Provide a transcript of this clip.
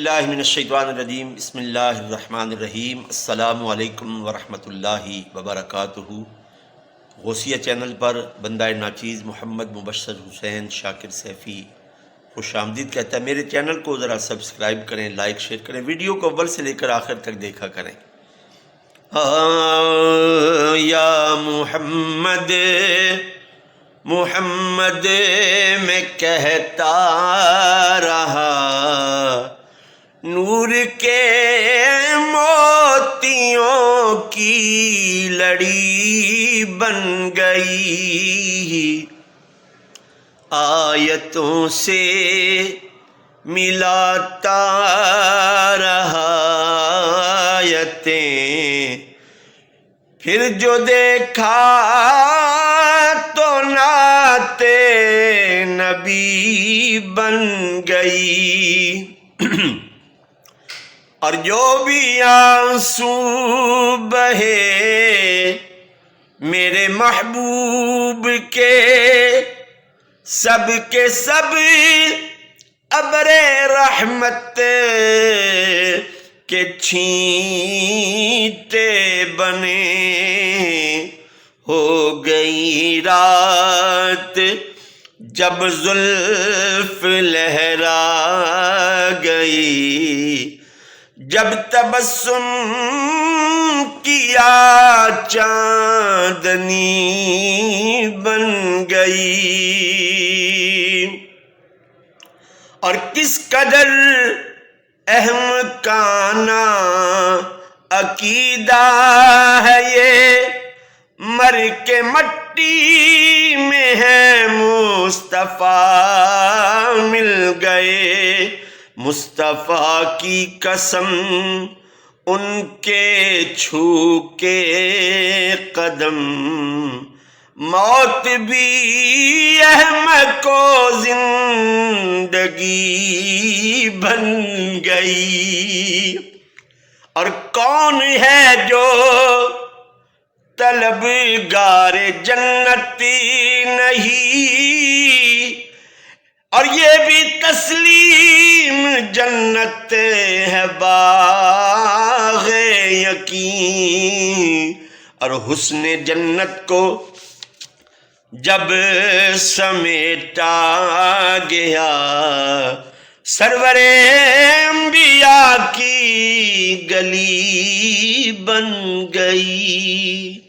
باللہ من الشیطان الرجیم بسم اللہ الرحمن الرحیم السلام علیکم ورحمۃ اللہ وبرکاتہ۔ غوثیہ چینل پر بندہ ناچیز محمد مبشر حسین شاکر سیفی خوش آمدید کہتا ہے۔ میرے چینل کو ذرا سبسکرائب کریں، لائک شیئر کریں، ویڈیو کو اول سے لے کر آخر تک دیکھا کریں۔ یا محمد محمد میں کہتا رہا، نور کے موتیوں کی لڑی بن گئی، آیتوں سے ملاتا رہا آیتیں، پھر جو دیکھا تو نعت نبی بن گئی، اور جو بھی آنسو بہے میرے محبوب کے سب ابر رحمت کے چھینٹے بنے۔ ہو گئی رات جب زلف لہرا گئی، جب تبسم کیا چاندنی بن گئی، اور کس قدر احمقانہ عقیدہ ہے یہ، مر کے مٹی میں ہے مصطفیٰ مل گئے، مصطفیٰ کی قسم ان کے چھو کے قدم، موت بھی احمد کو زندگی بن گئی۔ اور کون ہے جو طلبگار جنتی نہیں، اور یہ بھی تسلیم جنت ہے باغ یقین، اور حسن جنت کو جب سمیٹا گیا، سرور انبیاء کی گلی بن گئی۔